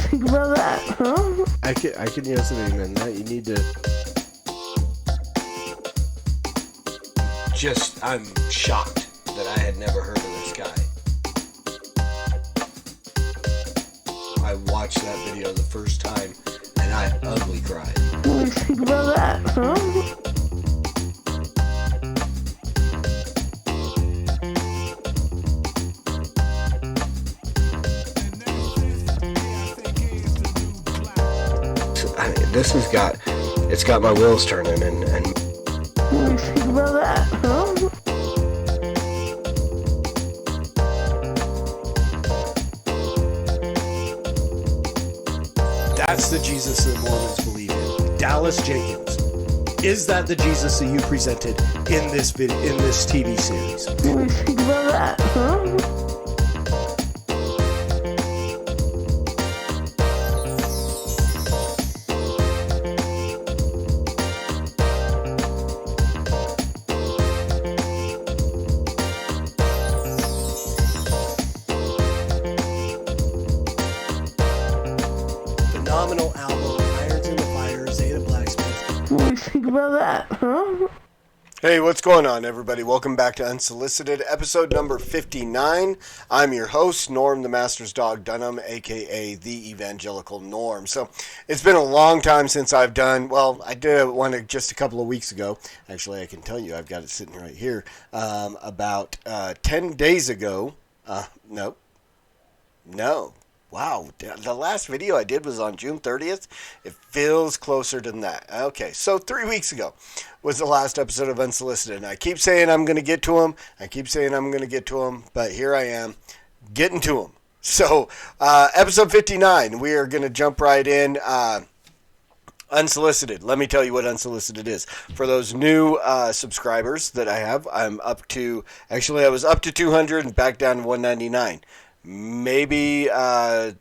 think about that, huh? I can yes and amen that. You need to. I'm shocked that I had never heard of this guy. I watched that video the first time and I ugly cried. What do you think about that, huh? It's got my wheels turning and What do you think about that, huh? that's the Jesus that Mormons believe in. Dallas Jenkins. Is that the Jesus that you presented in this TV series? What do you think about that, huh? Phenomenal album, Irons in the Fire, Zeta Blacksmith. What do you think about that, huh? Hey, what's going on, everybody? Welcome back to Unsolicited, episode number 59. I'm your host, Norm the Master's Dog Dunham, a.k.a. the Evangelical Norm. So, it's been a long time since I've done, well, I did one just a couple of weeks ago. Actually, I can tell you, I've got it sitting right here. About 10 days ago, no. Wow, the last video I did was on June 30th. It feels closer than that. Okay, so 3 weeks ago was the last episode of Unsolicited. And I keep saying I'm going to get to them. But here I am, getting to them. So, episode 59, we are going to jump right in. Unsolicited. Let me tell you what Unsolicited is. For those new subscribers that I have, I was up to 200 and back down to 199. Maybe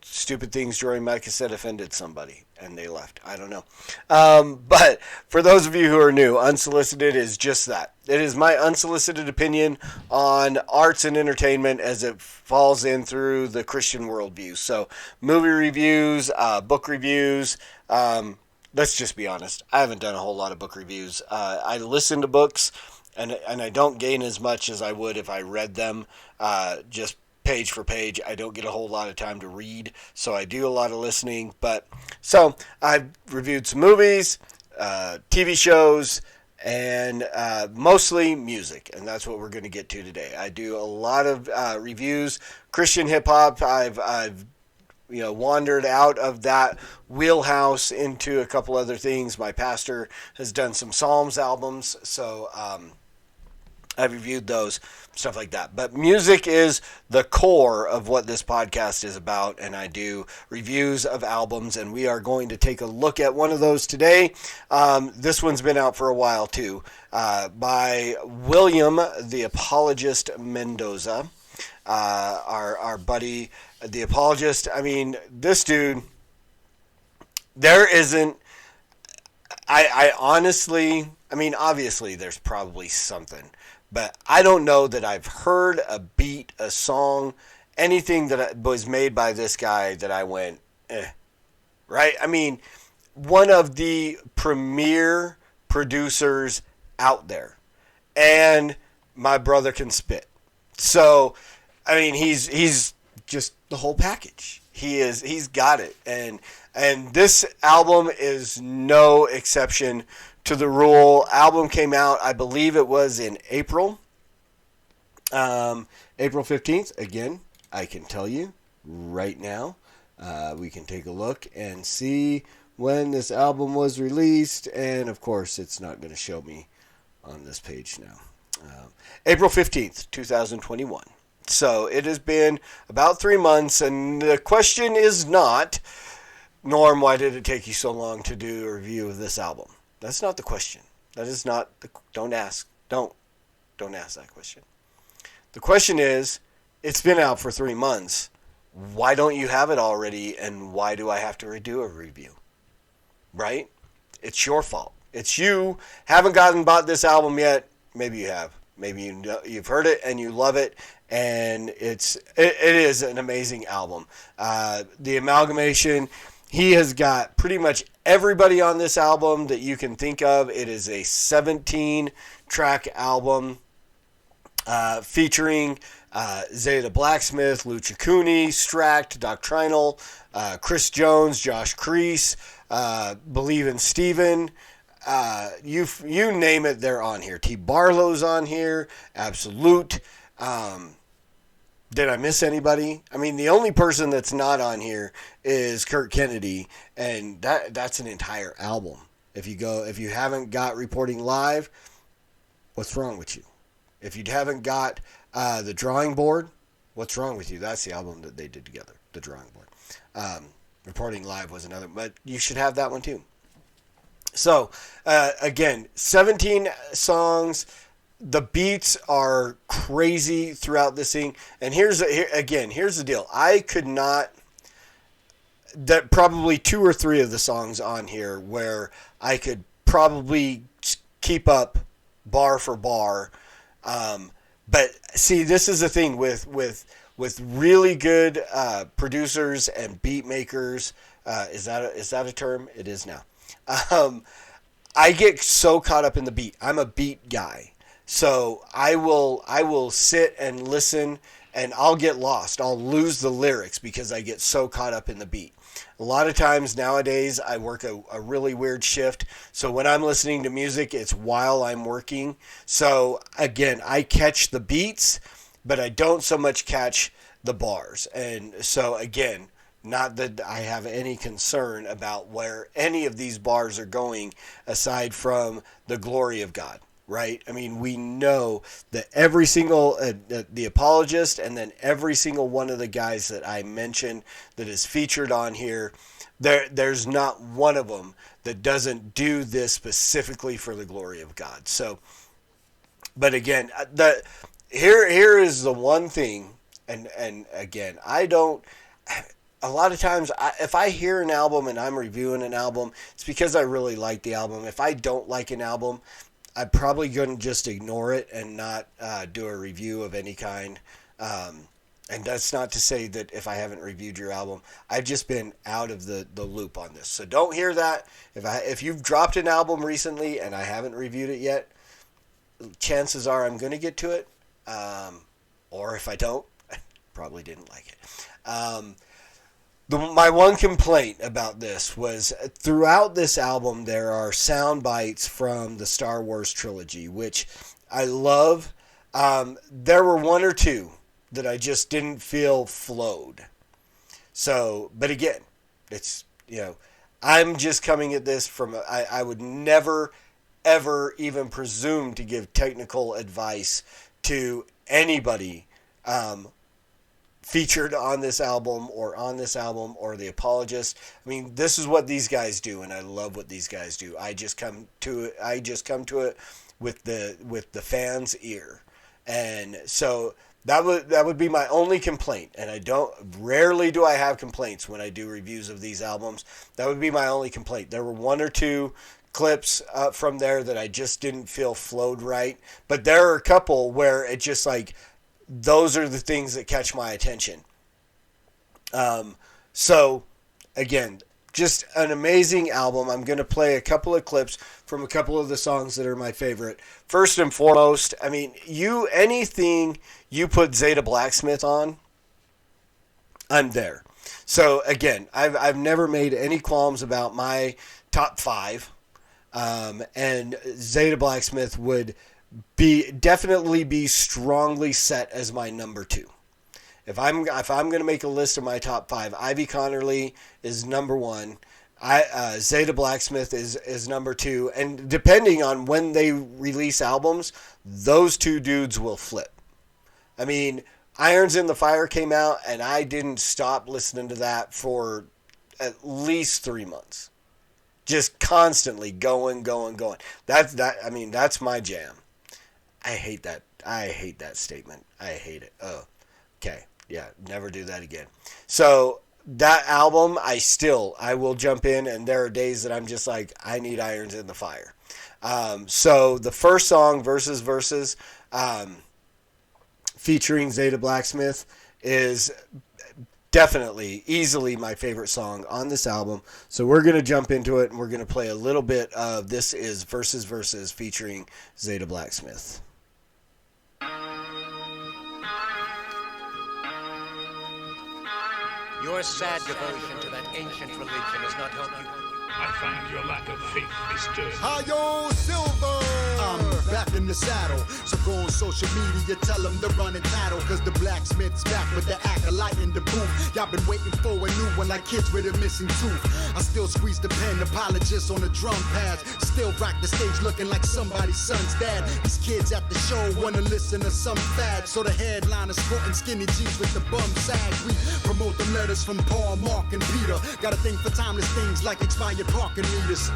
stupid things during my cassette offended somebody and they left. I don't know. But for those of you who are new, Unsolicited is just that. It is my unsolicited opinion on arts and entertainment as it falls in through the Christian worldview. So movie reviews, book reviews. Let's just be honest. I haven't done a whole lot of book reviews. I listen to books and I don't gain as much as I would if I read them just page for page. I don't get a whole lot of time to read, so I do a lot of listening. So I've reviewed some movies, TV shows, and mostly music, and that's what we're going to get to today. I do a lot of reviews, Christian hip hop. I've wandered out of that wheelhouse into a couple other things. My pastor has done some Psalms albums, so I've reviewed those, stuff like that. But music is the core of what this podcast is about, and I do reviews of albums, and we are going to take a look at one of those today. This one's been out for a while, too, by William the Apologist Mendoza, our buddy, the Apologist. I mean, this dude, there isn't... I honestly... obviously, there's probably something. But I don't know that I've heard a beat, a song, anything that was made by this guy that I went, right? One of the premier producers out there. And my brother can spit. So, he's just the whole package. He's got it. And this album is no exception to the rule. Album came out, I believe it was in April. April 15th. Again, I can tell you right now. We can take a look and see when this album was released. And of course, it's not going to show me on this page now. April 15th, 2021. So it has been about 3 months. And the question is not, Norm, why did it take you so long to do a review of this album? That's not the question. That is not the... Don't ask that question. The question is, it's been out for 3 months. Why don't you have it already, and why do I have to redo a review? Right? It's your fault. It's you. Haven't bought this album yet. Maybe you have. Maybe you've heard it and you love it, and it is an amazing album. The Amalgamation, he has got pretty much everybody on this album that you can think of. It is a 17-track album featuring Zeta Blacksmith, Lucha Cooney, Stract, Doctrinal, Chris Jones, Josh Crease, Believe in Steven. You name it, they're on here. T. Barlow's on here. Absolute. Did I miss anybody? I mean, the only person that's not on here is Kurt Kennedy, and that's an entire album. If you haven't got Reporting Live, what's wrong with you? If you haven't got The Drawing Board, what's wrong with you? That's the album that they did together, The Drawing Board. Reporting Live was another, but you should have that one too. So, again, 17 songs. The beats are crazy throughout this thing. And here's the deal. I could not... That probably 2 or 3 of the songs on here where I could probably keep up bar for bar. But see, this is the thing with really good producers and beat makers. Is that a term? It is now. I get so caught up in the beat. I'm a beat guy. So I will sit and listen, and I'll get lost. I'll lose the lyrics because I get so caught up in the beat. A lot of times nowadays I work a really weird shift. So when I'm listening to music, it's while I'm working. So again, I catch the beats, but I don't so much catch the bars. And so again, not that I have any concern about where any of these bars are going aside from the glory of God. Right? I mean, we know that every single, the Apologist, and then every single one of the guys that I mentioned that is featured on here, there's not one of them that doesn't do this specifically for the glory of God. So, but again, here is the one thing, and again, I don't... A lot of times, if I hear an album and I'm reviewing an album, it's because I really like the album. If I don't like an album, I'm probably going to just ignore it and not do a review of any kind. And that's not to say that if I haven't reviewed your album, I've just been out of the loop on this. So don't hear that. If you've dropped an album recently and I haven't reviewed it yet, chances are I'm going to get to it. Or if I don't, I probably didn't like it. My one complaint about this was throughout this album there are sound bites from the Star Wars trilogy, which I love. There were 1 or 2 that I just didn't feel flowed. So, but again, it's, I'm just coming at this from, I would never, ever even presume to give technical advice to anybody featured on this album or the Apologist. I mean, this is what these guys do, and I love what these guys do. I just come to it with the fans' ear. And so that would be my only complaint. And rarely do I have complaints when I do reviews of these albums. That would be my only complaint. There were 1 or 2 clips from there that I just didn't feel flowed right. But there are a couple where it just like, those are the things that catch my attention. So, again, just an amazing album. I'm going to play a couple of clips from a couple of the songs that are my favorite. First and foremost, I mean, anything you put Zeta Blacksmith on, I'm there. So, again, I've never made any qualms about my top 5. And Zeta Blacksmith would definitely be strongly set as my number 2. If I'm going to make a list of my top 5, Ivy Connerly is number 1. Zeta Blacksmith is number 2, and depending on when they release albums, those 2 dudes will flip. I mean, Irons in the Fire came out, and I didn't stop listening to that for at least 3 months, just constantly going. That's my jam. I hate that statement. I hate it. Oh, okay. Yeah, never do that again. So that album, I will jump in, and there are days that I'm just like, I need Irons in the Fire. So the first song, Versus, featuring Zeta Blacksmith is definitely, easily my favorite song on this album. So we're going to jump into it, and we're going to play a little bit of This Is Versus Versus featuring Zeta Blacksmith. Your sad devotion to that ancient religion has not helped you. I find your lack of faith disturbing. Hi-yo, Silver! I'm back in the saddle. So go on social media, tell them to run and tattle. Cause the blacksmith's back with the acolyte in the booth. Y'all been waiting for a new one like kids with a missing tooth. I still squeeze the pen, apologist on the drum pads. Still rock the stage looking like somebody's son's dad. These kids at the show wanna listen to some fad. So the headline is sporting skinny jeans with the bum sag. We promote them letters from Paul, Mark, and Peter. Got a thing for timeless things like expired parking meters.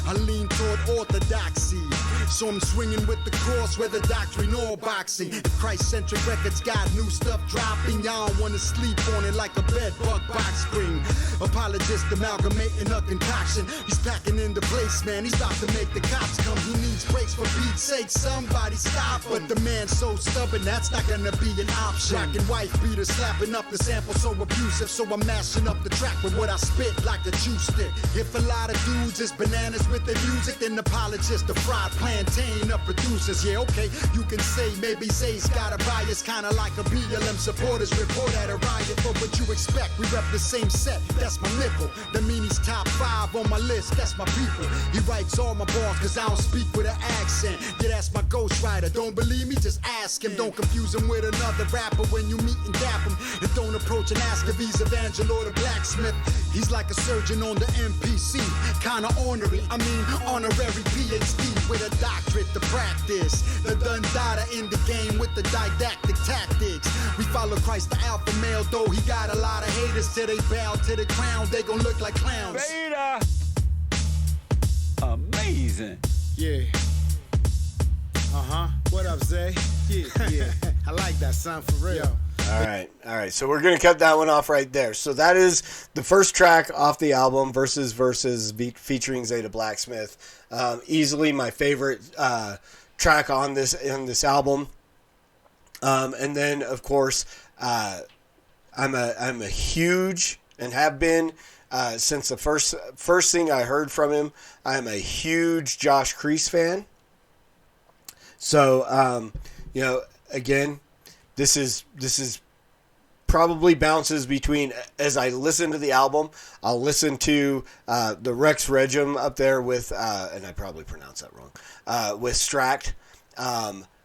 I lean toward orthodoxy, so I'm swinging with the cross, whether doctrine or boxing. If Christ-centric records got new stuff dropping, y'all don't wanna sleep on it like a bed bug box spring. Apologist amalgamating a concoction. He's packing into place, man. He's about to make the cops come. He needs breaks, for Pete's sake. Somebody stop. But the man's so stubborn, that's not gonna be an option. Rockin' wife beater, slapping up the sample so abusive. So I'm mashing up the track with what I spit like a juice stick. If a lot of dudes is bananas with their music, then apologist, the fried plantain of producers. Yeah, okay, you can say maybe Zay's got a bias, kinda like a BLM supporters report at a riot. But what you expect, we rep the same set, that's my nickel. That mean he's top 5 on my list, that's my people. He writes all my bars cause I don't speak with an accent. Yeah, that's my ghostwriter, don't believe me, just ask him. Don't confuse him with another rapper when you meet and dap him. And don't approach and ask if he's Evangelical or the blacksmith. He's like a surgeon on the MPC, kinda ornery, I mean honorary PhD with a doctorate to practice. The Dundada in the game with the didactic tactics. We follow Christ the alpha male, though he got a lot of haters. Till they bow to the crown, they gon' look like clowns. Beta! Amazing. Yeah. What up, Zay? Yeah. I like that, son, for real. All right. So we're going to cut that one off right there. So that is the first track off the album, Versus featuring Zeta Blacksmith. Easily my favorite track on this album. And then, of course, I'm a huge, and have been since the first thing I heard from him, I'm a huge Josh Kreese fan. So, again, this is probably bounces between, as I listen to the album, I'll listen to the Rex Regum up there with, and I probably pronounced that wrong, with Stract.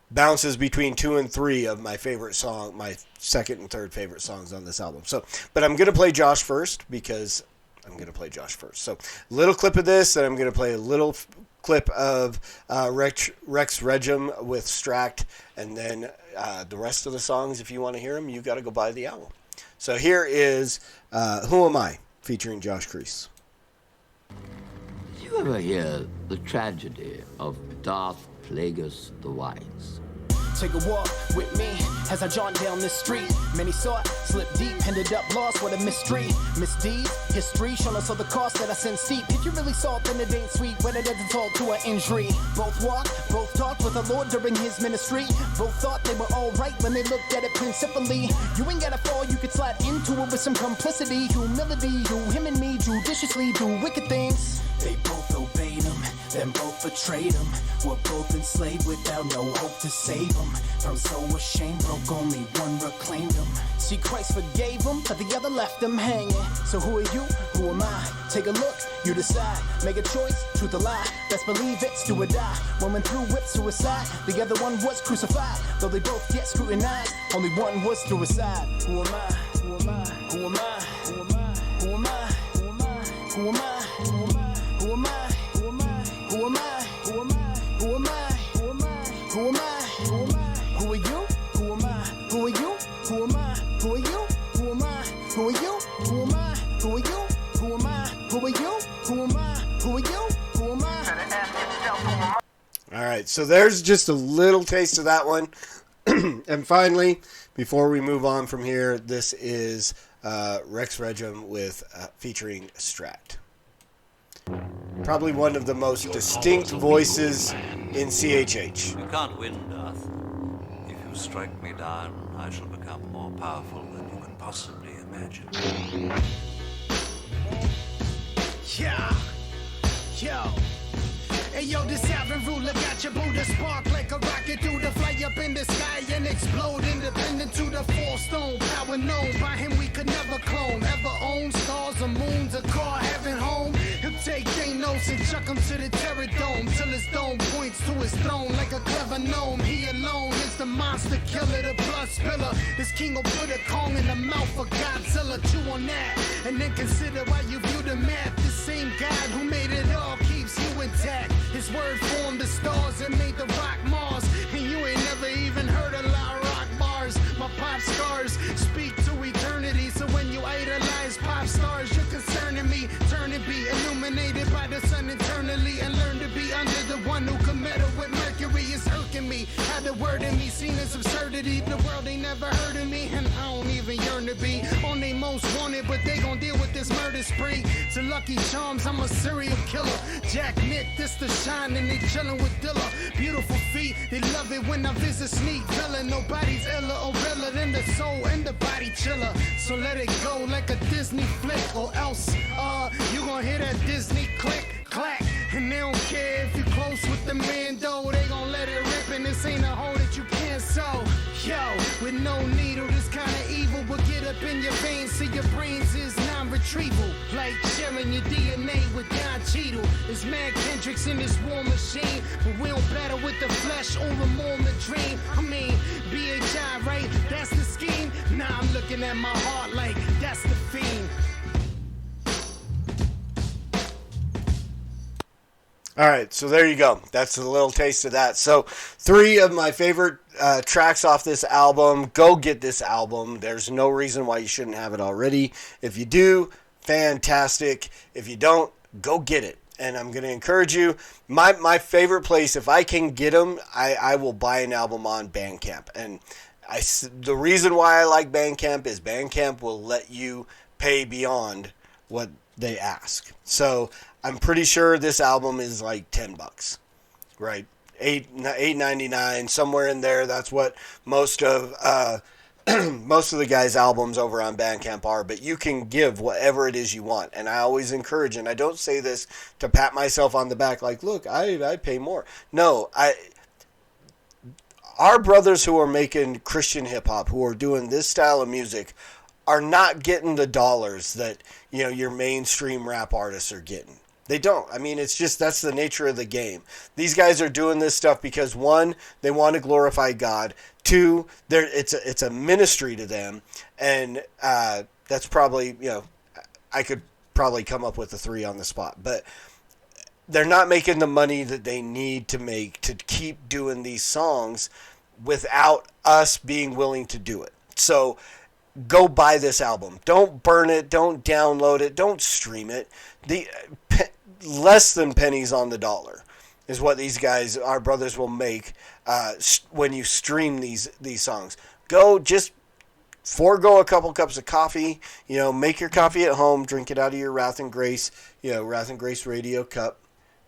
Bounces between 2 and 3 of my favorite song, my second and third favorite songs on this album. So, but I'm going to play Josh first because I'm going to play Josh first. So, little clip of this, and I'm going to play a little clip of Rex Regum with Stract, and then the rest of the songs, if you want to hear them, you got to go buy the album. So here is Who Am I, featuring Josh Kreese. Did you ever hear the tragedy of Darth Plagueis the Wise? Take a walk with me as I jaunt down this street. Many saw it, slipped deep, ended up lost. What a mystery. Misdeeds, history, showing us all the cost that I sent steep. If you really saw it, then it ain't sweet. When it doesn't fall to an injury. Both walked, both talked with the Lord during his ministry. Both thought they were alright when they looked at it principally. You ain't gotta fall, you could slide into it with some complicity. Humility, you, him and me, judiciously do wicked things. They both obeyed him, then both betrayed him. Were both enslaved without no hope to save him. From so ashamed, broke, only one reclaimed him. See, Christ forgave him, but the other left him hanging. So who are you? Who am I? Take a look, you decide. Make a choice, truth or lie. Best believe it's do or die. One went through with suicide, the other one was crucified. Though they both get scrutinized, only one was suicide. Who am I? Who am I? Who am I? Who am I? Who am I? Who am I? Who am I? Who am I? Who am I? Who am I? Who am I? Who am I? Who am I? Who am I? Who am I? Who am I? Who are you? Who am I? Who are you? Who am I? Who are you? Who am I? Who are you? Who am I? Who are you? Who am I? Who are you? Who am I? Who are you? Who am I? All right, so there's just a little taste of that one. And finally, before we move on from here, this is Rex Regum with featuring Stract. Probably one of the most distinct voices in CHH. You can't win, Darth. If you strike me down, I shall become more powerful than you can possibly imagine. Yeah, yo. Hey yo, this Savin ruler got your Buddha spark like a rocket through the fly up in the sky and explode, independent to the four stone power known by him we could never clone, ever own stars or moons, a car, heaven, home. He'll take Thanos and chuck him to the terror dome till his dome points to his throne like a clever gnome. He alone is the monster killer, the blood spiller. This king will put a Kong in the mouth of Godzilla. Chew on that and then consider why you view the map. The same God who made it all keeps you intact. His word formed the stars and made the rock Mars. And you ain't never even heard a lot of rock bars. My pop scars speak to eternity. So when you idolize pop stars, you're concerning me. Turn and be illuminated by the sun internally. And learn to be under the one who can meddle with Mercury. It's irking me. Had the word in me seen as absurdity. The world ain't never heard of me. And I don't even yearn to be on they most wanted. But they gon' deal with this murder spree. To Lucky Charms, I'm a serial killer. Jack Nick, this the shine and they chillin' with Dilla. Beautiful feet, they love it when I visit Sneak Villa. Nobody's iller or realer than the soul and the body chiller. So let it go like a Disney flick, or else you gon' hear that Disney click, clack. And they don't care if you close with the man though. They gon' let it rip and this ain't a hole that you can't sew. Yo, with no needle, this kinda evil will get up in your veins. See your brains is non-retrieval. Like sharing your DNA with Don Cheadle. It's Mad Kendricks in this war machine. But we don't battle with the flesh or a moment dream. I mean, BHI, right? That's the scheme. Nah, I'm looking at my heart like that's the fiend. All right, so there you go. That's a little taste of that. So 3 of my favorite tracks off this album. Go get this album. There's no reason why you shouldn't have it already. If you do, fantastic. If you don't, go get it. And I'm going to encourage you. My favorite place, if I can get them, I will buy an album on Bandcamp. And the reason why I like Bandcamp is Bandcamp will let you pay beyond what they ask. So I'm pretty sure this album is like $10, right? $8.99, somewhere in there. That's what most of the guys' albums over on Bandcamp are. But you can give whatever it is you want, and I always encourage. And I don't say this to pat myself on the back, like, look, I pay more. No, our brothers who are making Christian hip hop, who are doing this style of music, are not getting the dollars that your mainstream rap artists are getting. They don't. I mean, it's just, that's the nature of the game. These guys are doing this stuff because 1, they want to glorify God. 2, it's a ministry to them. And that's probably, I could probably come up with a 3 on the spot. But they're not making the money that they need to make to keep doing these songs without us being willing to do it. So go buy this album. Don't burn it. Don't download it. Don't stream it. Less than pennies on the dollar is what these guys, our brothers, will make when you stream these songs. Go, just forego a couple cups of coffee. Make your coffee at home. Drink it out of your Wrath and Grace, Wrath and Grace radio cup.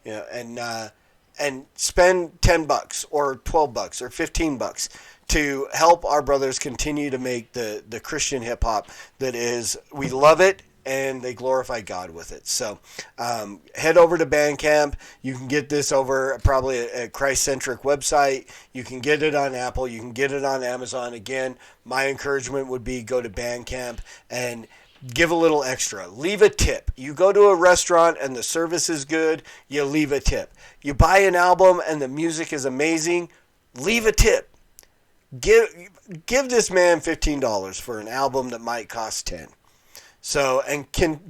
And spend $10 or $12 or $15 to help our brothers continue to make the Christian hip hop that is, we love it and they glorify God with it. So head over to Bandcamp. You can get this over probably a Christ-centric website. You can get it on Apple. You can get it on Amazon. Again, my encouragement would be go to Bandcamp and give a little extra. Leave a tip. You go to a restaurant and the service is good, you leave a tip. You buy an album and the music is amazing, leave a tip. Give this man $15 for an album that might cost $10. So, and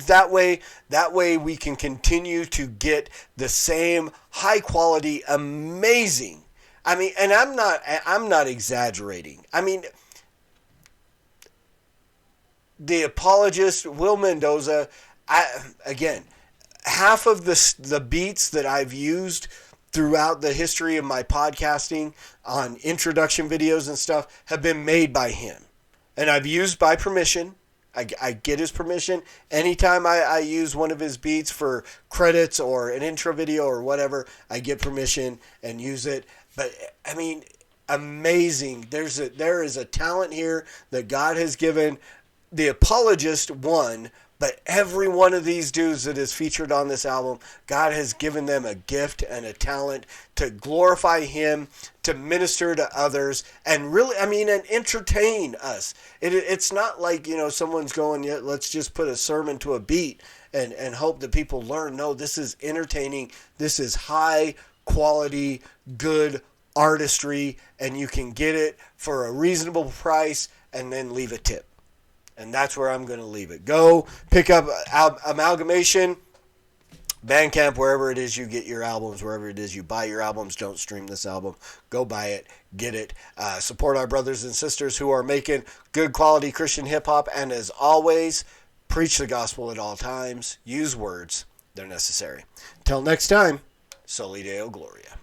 that way we can continue to get the same high quality, amazing. I mean, and I'm not exaggerating. I mean, the Apologist, Will Mendoza, again, half of the beats that I've used throughout the history of my podcasting on introduction videos and stuff have been made by him. And I've used by permission. I get his permission. Anytime I use one of his beats for credits or an intro video or whatever, I get permission and use it. But, I mean, amazing. There is a talent here that God has given. The Apologist won, but every one of these dudes that is featured on this album, God has given them a gift and a talent to glorify Him, to minister to others, and really, and entertain us. It's not like, someone's going, yeah, let's just put a sermon to a beat and hope that people learn. No, this is entertaining. This is high quality, good artistry, and you can get it for a reasonable price and then leave a tip. And that's where I'm going to leave it. Go pick up Amalgamation, Bandcamp, wherever it is you get your albums, wherever it is you buy your albums. Don't stream this album. Go buy it. Get it. Support our brothers and sisters who are making good quality Christian hip-hop. And as always, preach the gospel at all times. Use words. They're necessary. Until next time, Soli Deo Gloria.